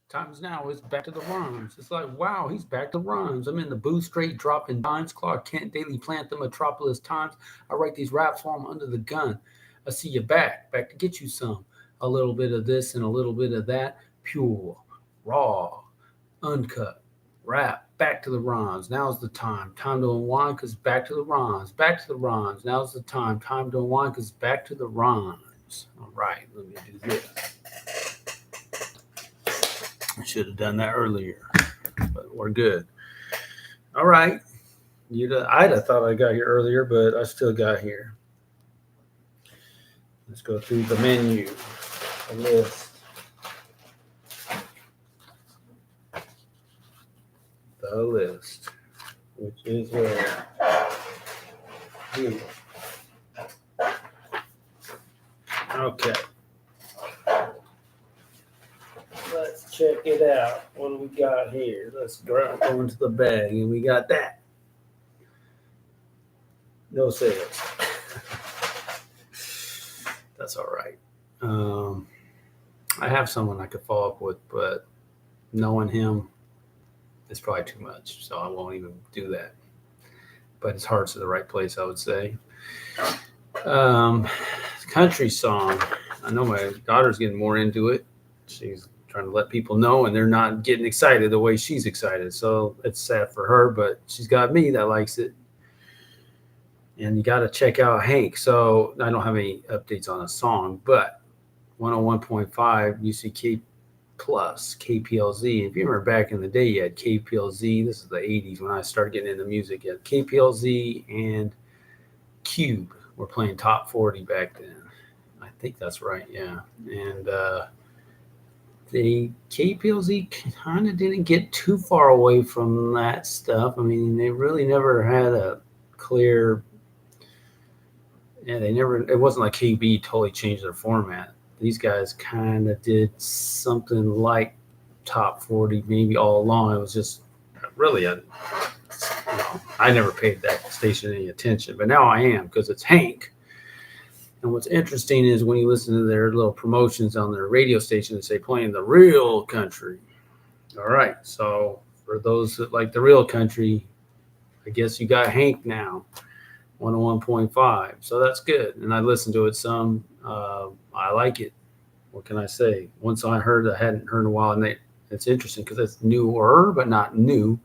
Times now is back to the runs. It's like, wow, he's back to runs. I'm in the booth straight dropping dimes. Clark Kent, Daily Plant, the Metropolis Times. I write these raps while I'm under the gun. I see you back to get you some. A little bit of this and a little bit of that. Pure, raw, uncut, rap. Back to the runs. Now's the time. Time to unwind because back to the runs. Back to the runs. Now's the time. Time to unwind because back to the runs. All right, let me do this. I should have done that earlier, but we're good. All right. I'd have thought I got here earlier, but I still got here. Let's go through the menu, the list. The list, which is where? Here. Okay. Let's check it out. What do we got here? Let's go into the bag, and we got that. No sales. That's all right. I have someone I could follow up with, but knowing him, it's probably too much, so I won't even do that. But his heart's in the right place, I would say. Country song. I know my daughter's getting more into it. She's trying to let people know, and they're not getting excited the way she's excited. So it's sad for her, but she's got me that likes it. And you got to check out Hank. So I don't have any updates on a song, but 101.5 UCK Plus, KPLZ. If you remember back in the day, you had KPLZ. This is the 80s when I started getting into music. You had KPLZ and Cube were playing top 40 back then. I think that's right, yeah. And the KPLZ kind of didn't get too far away from that stuff. I mean, they really never had a clear. Yeah, it wasn't like KB totally changed their format. These guys kind of did something like top 40 maybe all along. It was just really, I never paid that station any attention, but now I am because it's Hank. And what's interesting is when you listen to their little promotions on their radio station, they say playing the real country. All right, so for those that like the real country, I guess you got Hank now. 101.5, so that's good, and I listened to it some. I like it. What can I say? Once I hadn't heard in a while, and it's interesting because it's newer but not new.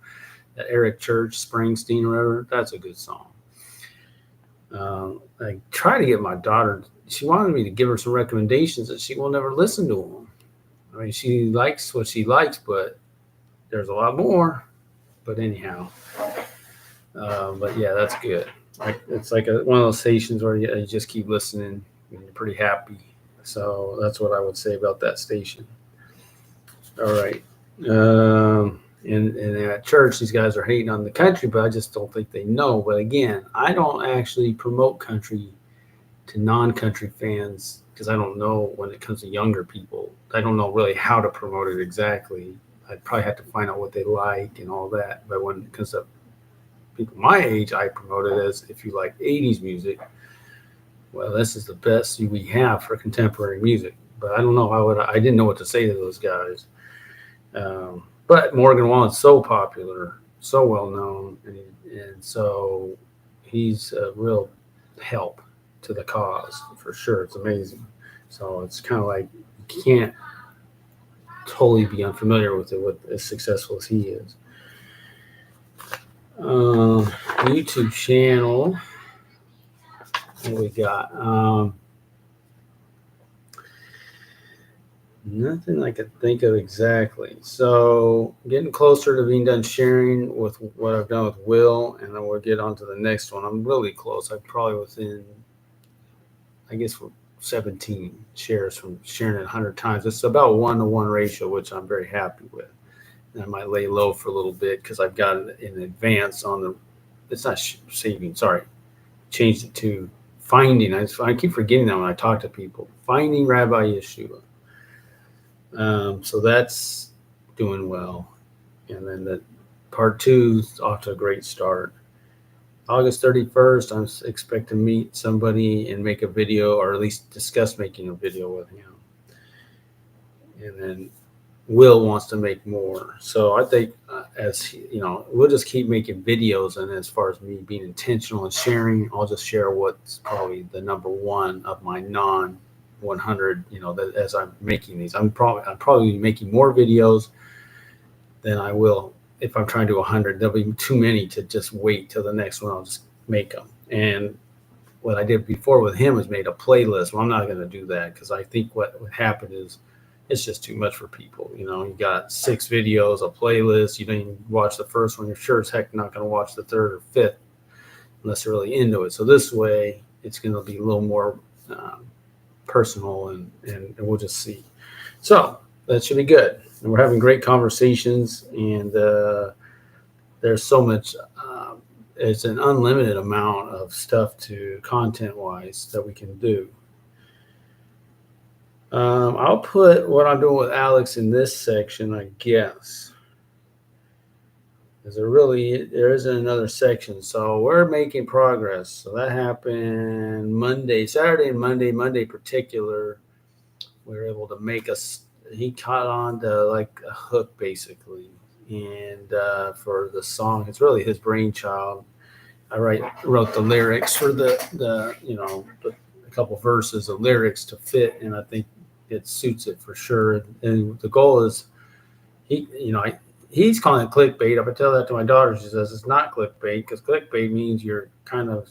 That Eric Church, Springsteen, whatever, that's a good song. I try to get my daughter. She wanted me to give her some recommendations, and she will never listen to them. I mean, she likes what she likes, but there's a lot more. But anyhow, but yeah, that's good. It's like one of those stations where you just keep listening and you're pretty happy. So that's what I would say about that station. All right. And at church, these guys are hating on the country, but I just don't think they know. But again, I don't actually promote country to non-country fans because I don't know when it comes to younger people. I don't know really how to promote it exactly. I'd probably have to find out what they like and all that. But when it comes to people my age, I promote it as if you like 80s music, well, this is the best we have for contemporary music. But I don't know I didn't know what to say to those guys. But Morgan Wallen's so popular, so well known, and so he's a real help to the cause for sure. It's amazing. So it's kind of like you can't totally be unfamiliar with it, with as successful as he is. YouTube channel. What we got? Nothing I could think of exactly. So getting closer to being done sharing with what I've done with Will, and then we'll get on to the next one. I'm really close. I'm probably within, I guess, 17 shares from sharing it 100 times. It's about 1-to-1 ratio, which I'm very happy with. And I might lay low for a little bit because I've got it in advance on the. It's not saving. Sorry, changed it to finding. I keep forgetting that when I talk to people. Finding Rabbi Yeshua. So that's doing well. And then the part 2 is off to a great start. August 31st, I'm expect to meet somebody and make a video, or at least discuss making a video with him. And then Will wants to make more. So I think, as you know, we'll just keep making videos. And as far as me being intentional and sharing, I'll just share what's probably the number one of my non 100. You know, that as I'm making these, I'm probably making more videos than I will if I'm trying to do 100. There'll be too many to just wait till the next one. I'll just make them. And what I did before with him was made a playlist. Well, I'm not going to do that because I think what would happen is it's just too much for people. You know, you got 6 videos, a playlist. You don't even watch the first one. You're sure as heck not going to watch the third or fifth unless you're really into it. So this way, it's going to be a little more personal, and we'll just see. So that should be good. And we're having great conversations, and there's so much. It's an unlimited amount of stuff to content wise that we can do. I'll put what I'm doing with Alex in this section, I guess. There isn't another section, so we're making progress. So that happened Monday, Saturday, and Monday. Monday particular, we were able to make us. He caught on to like a hook basically, and for the song, it's really his brainchild. Wrote the lyrics for a couple verses of lyrics to fit, and I think it suits it for sure. And the goal is he, you know, he's calling it clickbait. If I tell that to my daughter, she says it's not clickbait because clickbait means you're kind of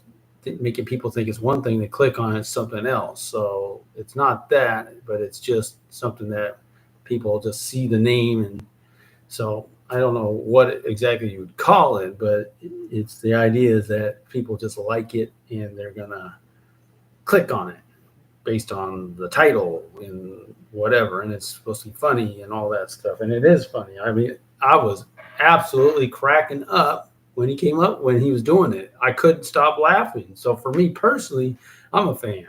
making people think it's one thing, they click on it's something else. So it's not that, but it's just something that people just see the name, and so I don't know what exactly you would call it, but it's the idea is that people just like it and they're gonna click on it based on the title and whatever, and it's supposed to be funny and all that stuff, and it is funny. I mean, I was absolutely cracking up when he was doing it. I couldn't stop laughing. So for me personally, I'm a fan,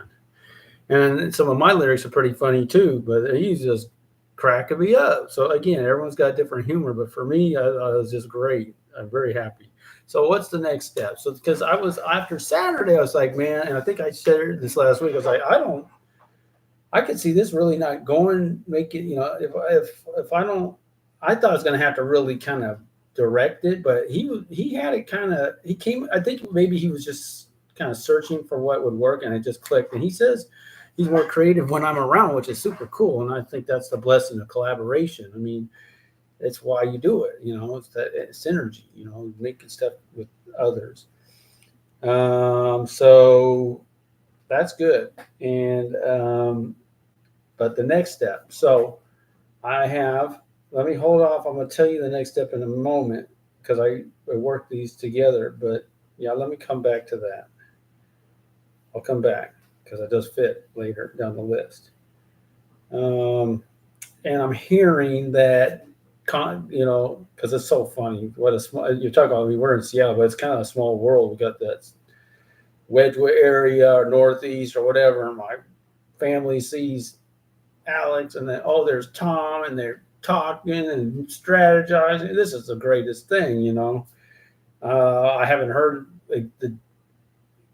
and some of my lyrics are pretty funny too. But he's just cracking me up. So again, everyone's got different humor, but for me, I was just great. I'm very happy. So what's the next step? So because I was after Saturday, I was like, man, and I think I said this last week. I was like, I could see this really not going. Make it, if I don't, I thought I was going to have to really kind of direct it, but he had it kind of. He came. I think maybe he was just kind of searching for what would work, and it just clicked. And he says he's more creative when I'm around, which is super cool. And I think that's the blessing of collaboration. I mean, it's why you do it. It's that synergy. Making stuff with others. So that's good. And but the next step. So I have. Let me hold off. I'm going to tell you the next step in a moment because I work these together. But yeah, let me come back to that. I'll come back because it does fit later down the list. And I'm hearing that, because it's so funny. What a small, you're talking about, we're in Seattle, but it's kind of a small world. We got that Wedgwood area or Northeast or whatever. And my family sees Alex, and then, oh, there's Tom, and they're talking and strategizing. This is the greatest thing. I haven't heard the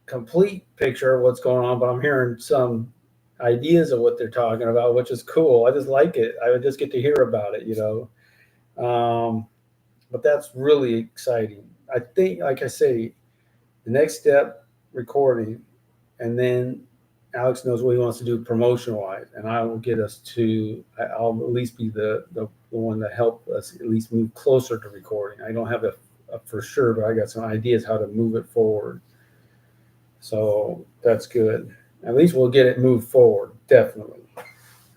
complete picture of what's going on, but I'm hearing some ideas of what they're talking about, which is cool. I just like it. I would just get to hear about it. But that's really exciting. I think, like I say, the next step, recording, and then Alex knows what he wants to do promotion wise, and I will get us to. I'll at least be the one to help us at least move closer to recording. I don't have a for sure, but I got some ideas how to move it forward. So that's good. At least we'll get it moved forward, definitely.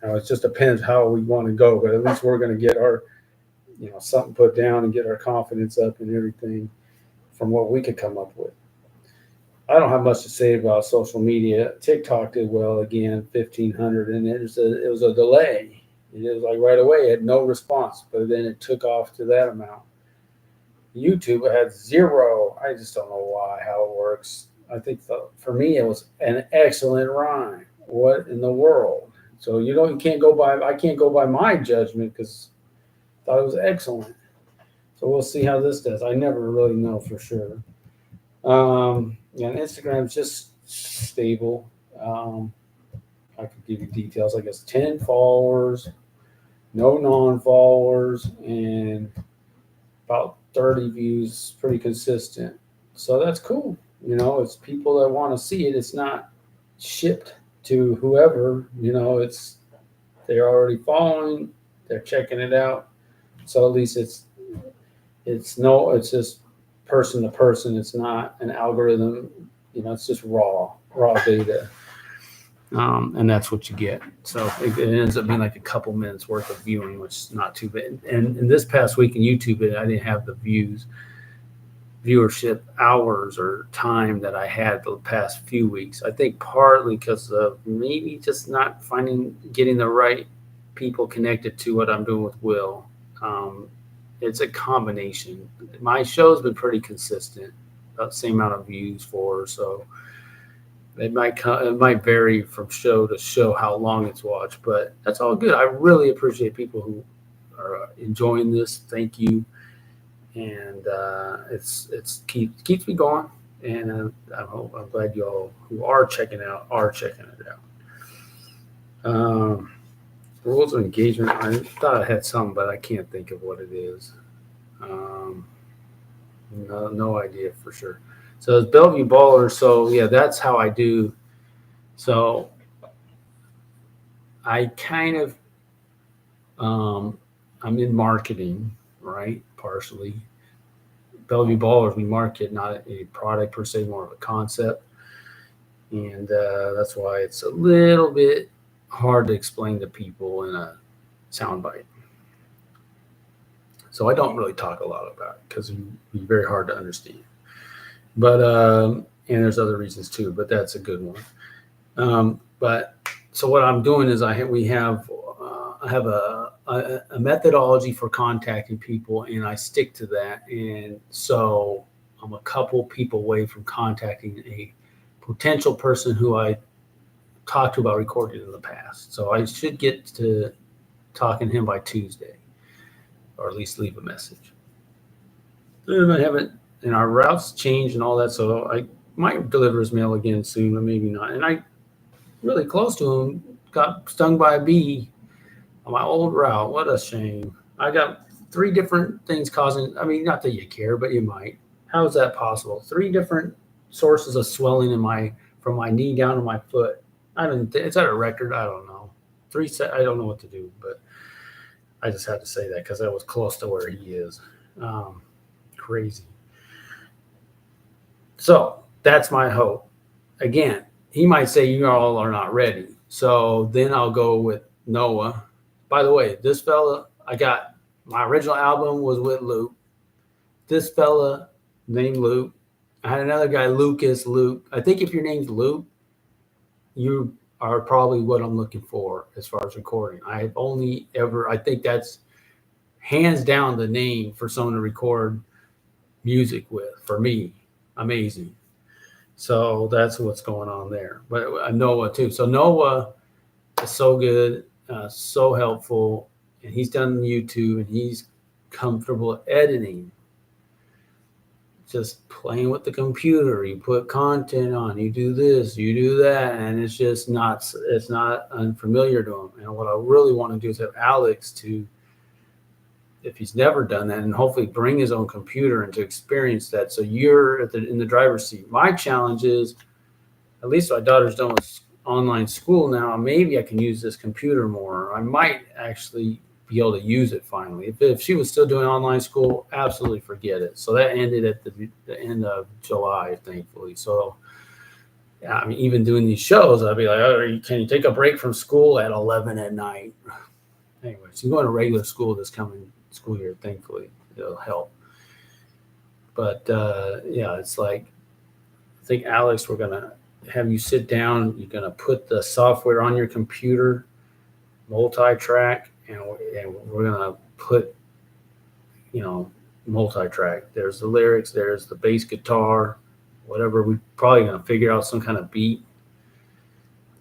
Now it just depends how we want to go, but at least we're going to get our, something put down and get our confidence up and everything from what we could come up with. I don't have much to say about social media. TikTok did well again, 1,500, and it was a delay. It was like right away, it had no response, but then it took off to that amount. YouTube had 0. I just don't know how it works. I think for me it was an excellent rhyme. What in the world? So you can't go by. I can't go by my judgment because I thought it was excellent. So we'll see how this does. I never really know for sure. And Instagram's just stable. I could give you details. I guess 10 followers. no non-followers, and about 30 views, pretty consistent. So that's cool. It's people that want to see it. It's not shipped to whoever. It's they're already following, they're checking it out. So at least it's just person to person. It's not an algorithm. It's just raw data. And that's what you get. So it ends up being like a couple minutes worth of viewing, which is not too bad. And in this past week in YouTube, I didn't have the viewership hours or time that I had the past few weeks. I think partly because of maybe just not getting the right people connected to what I'm doing with Will. It's a combination. My show's been pretty consistent, about the same amount of views for, so it might vary from show to show how long it's watched, but that's all good. I really appreciate people who are enjoying this. Thank you, and it's keeps me going. And I'm glad you all who are checking it out. Rules of engagement. I thought I had some, but I can't think of what it is. No idea for sure. So it's Bellevue Baller. So yeah, that's how I do. So I kind of I'm in marketing, right? Partially. Bellevue Ballers, we market not a product per se, more of a concept, and that's why it's a little bit hard to explain to people in a soundbite. So I don't really talk a lot about it because it'd be very hard to understand. But and there's other reasons too, but that's a good one. But so what I'm doing is I have a methodology for contacting people, and I stick to that. And so I'm a couple people away from contacting a potential person who I talked to about recording in the past. So I should get to talking to him by Tuesday, or at least leave a message. And I haven't, and our routes changed and all that, so I might deliver his mail again soon, but maybe not. And I really close to him got stung by a bee on my old route. What a shame. I got 3 different things causing, I mean, not that you care, but you might. How is that possible? 3 different sources of swelling from my knee down to my foot. Is that a record? I don't know. I don't know what to do, but I just had to say that because I was close to where he is. Crazy. So that's my hope. Again, he might say you all are not ready. So then I'll go with Noah. By the way, this fella, I got my original album was with Luke. This fella named Luke. I had another guy, Luke. I think if your name's Luke, you are probably what I'm looking for as far as recording. I think that's hands down the name for someone to record music with. For me, amazing. So that's what's going on there. But Noah too. So Noah is so good, so helpful, and he's done YouTube, and he's comfortable editing. Just playing with the computer, you put content on, you do this, you do that, and it's not unfamiliar to him. And what I really want to do is have Alex if he's never done that, and hopefully bring his own computer and to experience that. So you're in the driver's seat. My challenge is, at least my daughter's done with online school now, maybe I can use this computer more. I might actually be able to use it finally. If she was still doing online school, absolutely forget it. So that ended at the end of July, thankfully. So yeah, I mean, even doing these shows, I'd be like, oh, can you take a break from school at 11 at night? Anyway, so you're going to regular school this coming school year, thankfully. It'll help. But yeah, it's like, I think, Alex, we're going to have you sit down. You're going to put the software on your computer, multi-track, and we're going to put, multi-track. There's the lyrics, there's the bass guitar, whatever. We're probably going to figure out some kind of beat.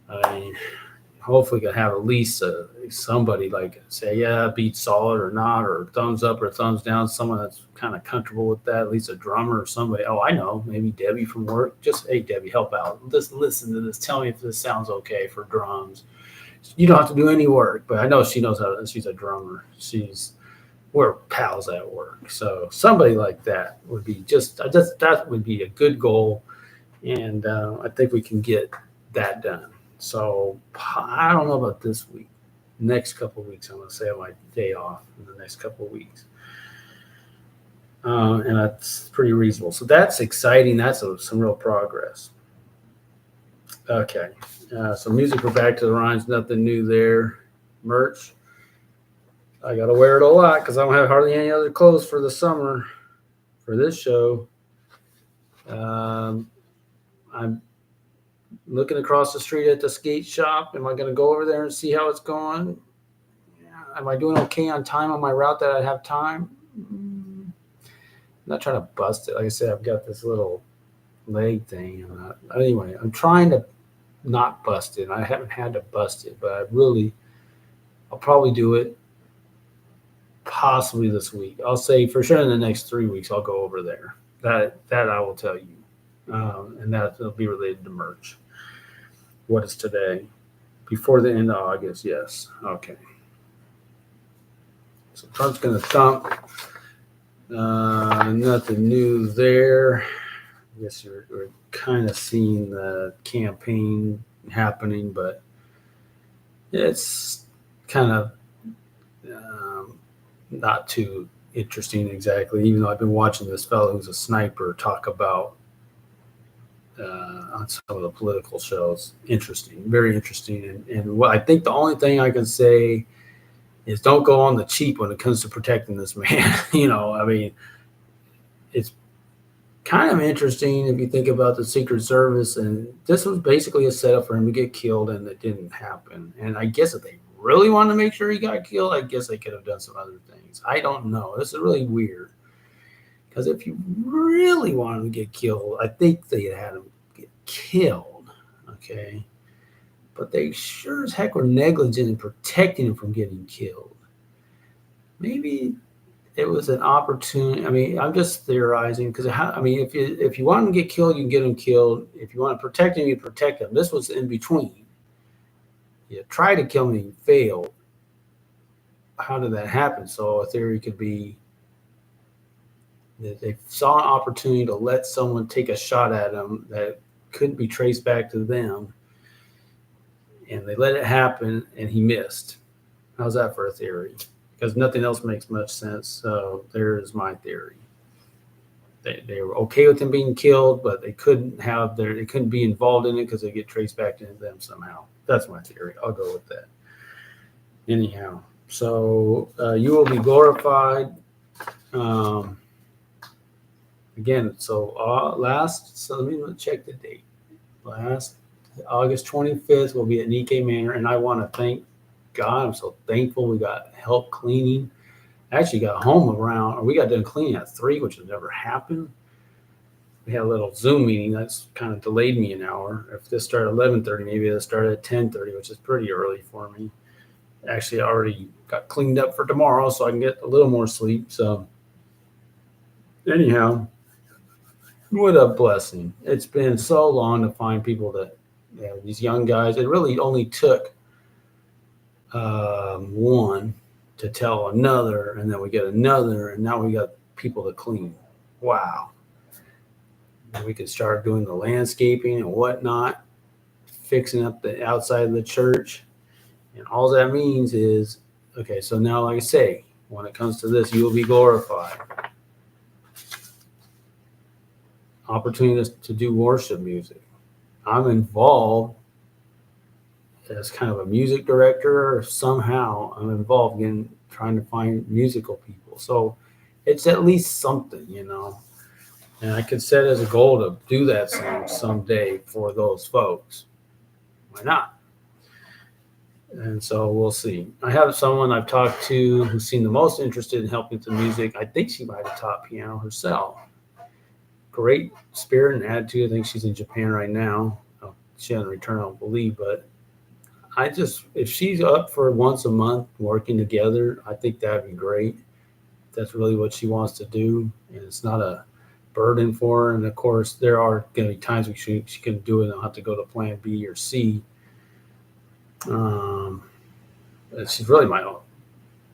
I mean, hopefully we can have at least somebody like say, yeah, beat solid or not, or thumbs up or thumbs down, someone that's kind of comfortable with that, at least a drummer or somebody. Oh, I know, maybe Debbie from work. Just, hey, Debbie, help out. Just listen to this. Tell me if this sounds okay for drums. You don't have to do any work, but I know she knows how. She's a drummer. We're pals at work, so somebody like that would be just that would be a good goal, and I think we can get that done. So I don't know about this week. Next couple of weeks, I'm going to say I my day off in the next couple of weeks, and that's pretty reasonable. So that's exciting. That's some real progress. Okay, so music, we're back to the rhymes. Nothing new there. Merch. I got to wear it a lot because I don't have hardly any other clothes for the summer for this show. I'm looking across the street at the skate shop. Am I going to go over there and see how it's going? Yeah. Am I doing okay on time on my route that I have time? I'm not trying to bust it. Like I said, I've got this little leg thing. Anyway, I'm trying to not bust it. I haven't had to bust it, but I'll probably do it possibly this week. I'll say for sure in the next 3 weeks I'll go over there. That I will tell you, and that will be related to merch. What is today? Before the end of August, yes. Okay. So Trump's going to thump. Nothing new there. I guess we're kind of seeing the campaign happening, but it's kind of not too interesting exactly, even though I've been watching this fellow who's a sniper talk about on some of the political shows. Interesting, very interesting. And what I think the only thing I can say is don't go on the cheap when it comes to protecting this man. I mean, it's kind of interesting if you think about the Secret Service, and this was basically a setup for him to get killed, and it didn't happen. And I guess if they really wanted to make sure he got killed, I guess they could have done some other things. I don't know. This is really weird. Because if you really wanted him to get killed, I think they had him get killed. Okay. But they sure as heck were negligent in protecting him from getting killed. Maybe it was an opportunity. I mean, I'm just theorizing because if you want him to get killed, you can get him killed. If you want to protect him, you protect him. This was in between. You try to kill him and you fail. How did that happen? So a theory could be that they saw an opportunity to let someone take a shot at him that couldn't be traced back to them, and they let it happen, and he missed. How's that for a theory? Because nothing else makes much sense. So there's my theory. They were okay with him being killed, but they couldn't be involved in it because they get traced back to them somehow. That's my theory. I'll go with that. Anyhow, so you will be glorified. Again, so let me check the date. Last August 25th will be at Nikkei Manor, and I want to thank God. I'm so thankful we got help cleaning. I actually got home we got done cleaning at 3, which has never happened. We had a little Zoom meeting that's kind of delayed me an hour. If this started at 11:30, maybe it'll start at 10:30, which is pretty early for me. Actually, I already got cleaned up for tomorrow, so I can get a little more sleep. So anyhow, what a blessing. It's been so long to find people that, these young guys, it really only took one to tell another, and then we get another, and now we got people to clean. Wow. And we could start doing the landscaping and whatnot, fixing up the outside of the church. And all that means is, okay, so now, like I say, when it comes to this, you will be glorified. Opportunities to do worship music. I'm involved as kind of a music director, or somehow I'm involved in trying to find musical people. So it's at least something, and I could set as a goal to do that someday for those folks. Why not? And so we'll see. I have someone I've talked to who seemed the most interested in helping with the music. I think she might have taught piano herself. Great spirit and attitude. I think she's in Japan right now. She hasn't returned, I don't believe, but if she's up for once a month working together, I think that'd be great. That's really what she wants to do, and it's not a burden for her. And of course, there are going to be times when she can do it and I'll have to go to plan B or C. Um, she's really my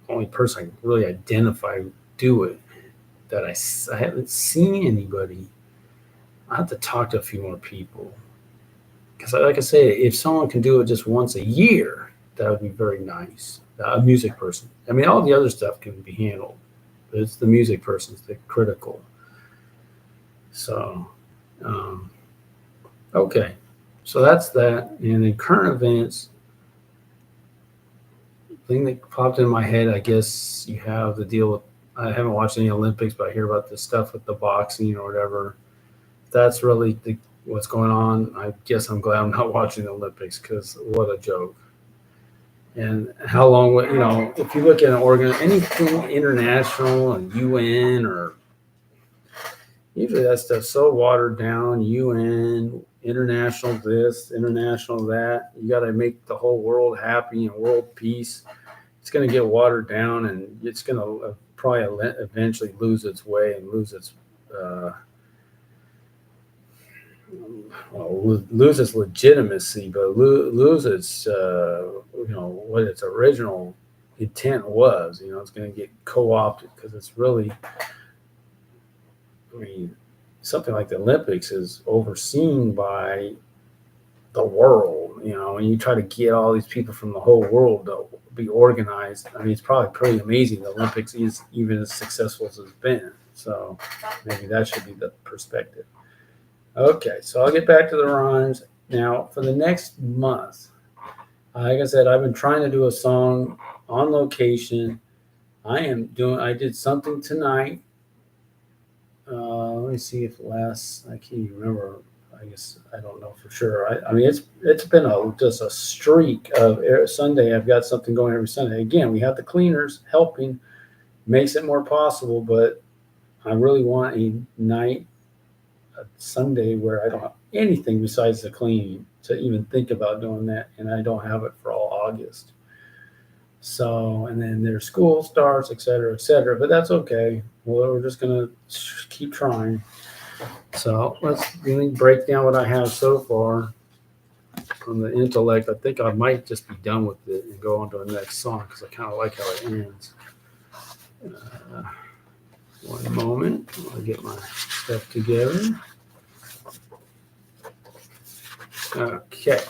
only person I can really identify who do it. That I haven't seen anybody. I have to talk to a few more people because, like I say, if someone can do it just once a year, that would be very nice. A music person. I mean, all the other stuff can be handled, but it's the music person's the critical. So, um, okay, so that's that. And then current events, thing that popped in my head, I guess you have the deal with. I haven't watched any Olympics, but I hear about this stuff with the boxing or whatever. That's really what's going on. I guess I'm glad I'm not watching the Olympics because what a joke. And how long would if you look at an organ, anything international and UN or usually that stuff's so watered down. UN, international this, international that. You got to make the whole world happy and world peace. It's going to get watered down, and it's going to probably eventually lose its way and lose its uh, lose its legitimacy, but lose its what its original intent was. It's going to get co-opted because it's really, I mean, something like the Olympics is overseen by the world. And you try to get all these people from the whole world to be organized. I mean, it's probably pretty amazing the Olympics is even as successful as it's been. So maybe that should be the perspective. Okay, so I'll get back to the rhymes. Now, for the next month, like I said, I've been trying to do a song on location. I did something tonight. Let me see if I can't even remember. I guess I don't know for sure. I mean, it's been just a streak of Sunday. I've got something going every Sunday. Again, we have the cleaners helping, makes it more possible, but I really want a Sunday where I don't have anything besides the cleaning to even think about doing that, and I don't have it for all August. So, and then their school starts, et cetera, et cetera. But that's okay. Well, we're just gonna keep trying. So let's really break down what I have so far from the intellect. I think I might just be done with it and go on to the next song because I kind of like how it ends. Uh, One moment, I'll get my stuff together. Okay.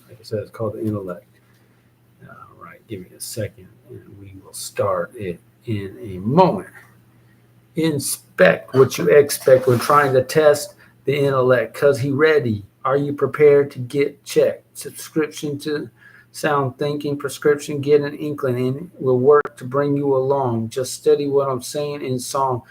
Like I said, it's called the intellect. All right, give me a second and we will start it in a moment. Inspect what you expect when trying to test the intellect because he ready. Are you prepared to get checked? Subscription to sound thinking, prescription, get an inkling in will work to bring you along. Just study what I'm saying in song.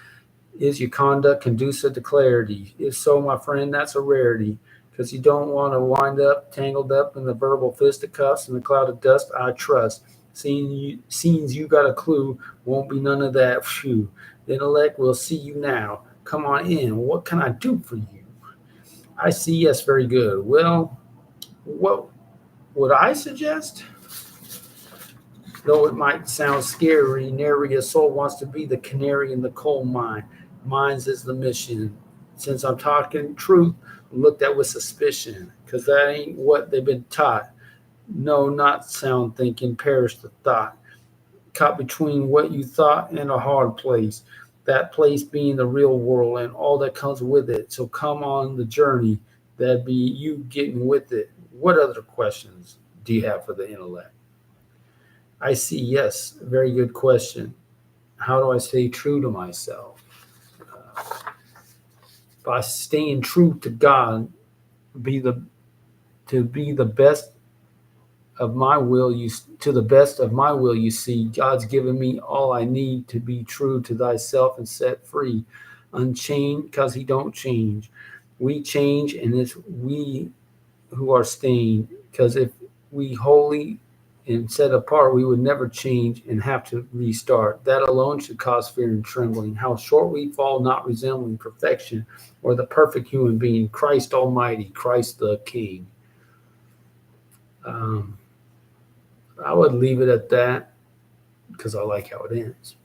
Is your conduct conducive to clarity? If so, my friend, that's a rarity because you don't want to wind up tangled up in the verbal fisticuffs and the cloud of dust. I trust. Seems you got a clue, won't be none of that. Phew. The intellect will see you now. Come on in. What can I do for you? I see. Yes, very good. Well, what would I suggest? Though it might sound scary, nary a soul wants to be the canary in the coal mine. Mine's is the mission. Since I'm talking truth, looked at with suspicion, because that ain't what they've been taught. No, not sound thinking, perish the thought. Caught between what you thought and a hard place. That place being the real world and all that comes with it. So come on the journey. That'd be you getting with it. What other questions do you have for the intellect? I see, yes, very good question. How do I stay true to myself? By staying true to God, be the to be the best of my will you to the best of my will you see God's given me all I need to be true to thyself and set free unchained because he don't change. We change and it's we who are stained because if we wholly and set apart we would never change and have to restart. That alone should cause fear and trembling. How short we fall, not resembling perfection or the perfect human being, Christ Almighty, Christ the King. um, I would leave it at that because I like how it ends.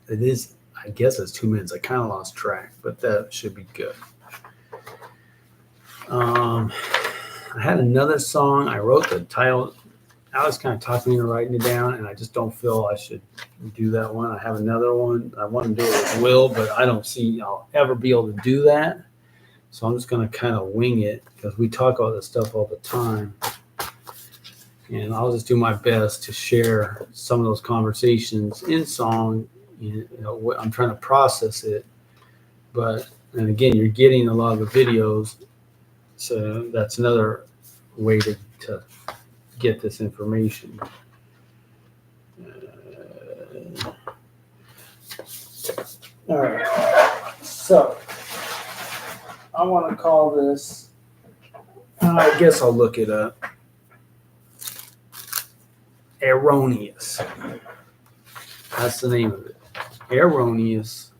It is, I guess it's 2 minutes. I kind of lost track, but that should be good. Um, I had another song. I wrote the title. Alex kind of talked me into writing it down, and I just don't feel I should do that one. I have another one. I want to do it with Will, but I don't see I'll ever be able to do that. So I'm just going to kind of wing it because we talk all this stuff all the time. And I'll just do my best to share some of those conversations in song. You know, I'm trying to process it. But, and again, you're getting a lot of the videos. So that's another way to get this information. All right. So I want to call this, I guess I'll look it up. Erroneous. That's the name of it. Erroneous.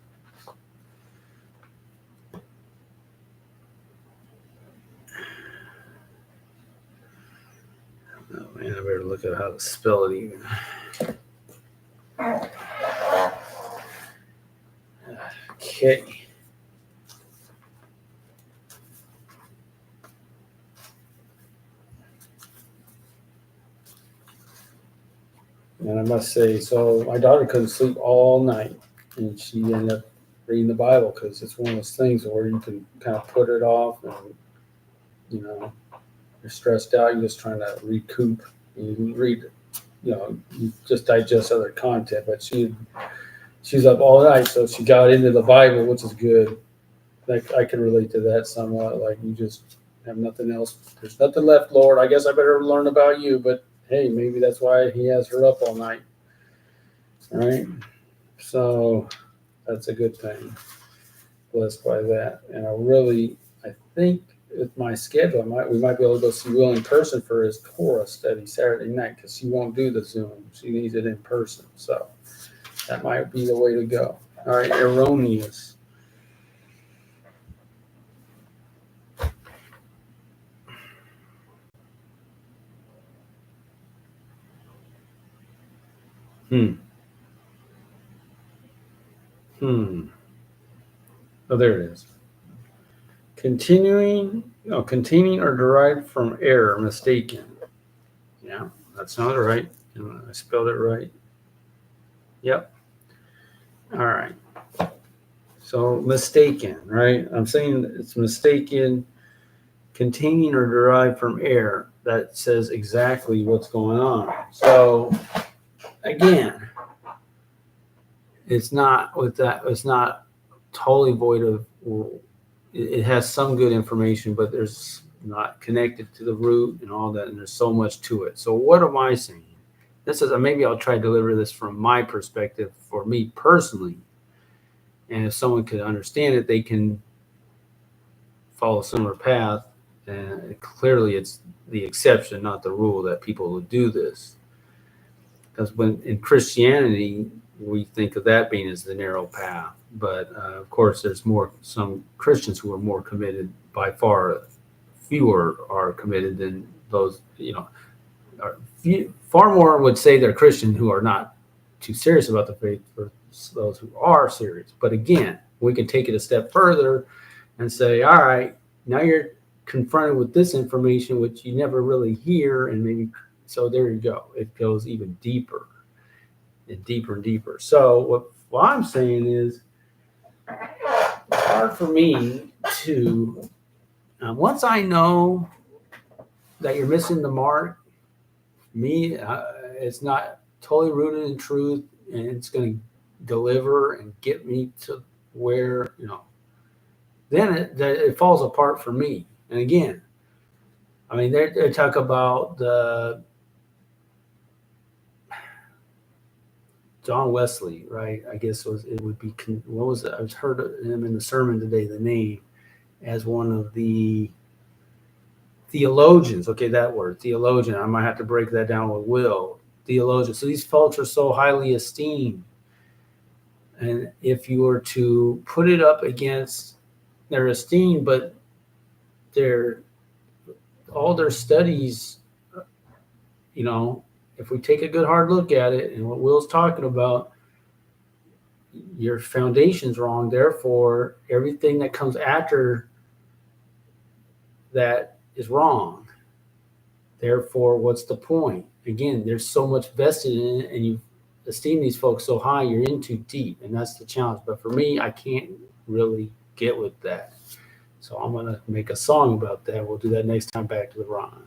Oh man, I better look at how to spell it even. Okay. And I must say, so my daughter couldn't sleep all night, and she ended up reading the Bible because it's one of those things where you can kind of put it off, and you know, you're stressed out, you're just trying to recoup. You can read, you know, you just digest other content. But she's up all night, so she got into the Bible, which is good. Like I can relate to that somewhat. Like you just have nothing else. There's nothing left, Lord. I guess I better learn about you, but hey, maybe that's why he has her up all night. All right. So that's a good thing. Blessed by that. And I think with my schedule, we might be able to go see Will in person for his Torah study Saturday night because she won't do the Zoom. She needs it in person. So that might be the way to go. All right. Erroneous. Oh, there it is. Containing or derived from error, mistaken. Yeah, that sounded right. I spelled it right. Yep. All right. So mistaken, right? I'm saying it's mistaken, containing or derived from error. That says exactly what's going on. So again, it's not with that. It's not totally void of. It has some good information, but there's not connected to the root and all that, and there's so much to it. So what am I saying? This is maybe I'll try to deliver this from my perspective for me personally. And if someone could understand it, they can follow a similar path. And clearly it's the exception, not the rule, that people will do this. Because when in Christianity, we think of that being as the narrow path. But of course, there's some Christians who are more committed. By far, fewer are committed than those, far more would say they're Christian who are not too serious about the faith for those who are serious. But again, we can take it a step further and say, all right, now you're confronted with this information, which you never really hear. And maybe, so there you go. It goes even deeper and deeper and deeper. So what I'm saying is, it's hard for me to, once I know that you're missing the mark, it's not totally rooted in truth, and it's going to deliver and get me to where, then it falls apart for me. And again, I mean, they talk about the John Wesley, right? I guess it would be, what was it? I heard him in the sermon today, the name, as one of the theologians. Okay, that word, theologian. I might have to break that down with Will. Theologian. So these folks are so highly esteemed. And if you were to put it up against their esteem, but all their studies, if we take a good hard look at it and what Will's talking about, your foundation's wrong. Therefore, everything that comes after that is wrong. Therefore, what's the point? Again, there's so much vested in it, and you esteem these folks so high, you're in too deep, and that's the challenge. But for me, I can't really get with that. So I'm gonna make a song about that. We'll do that next time back to the rhyme.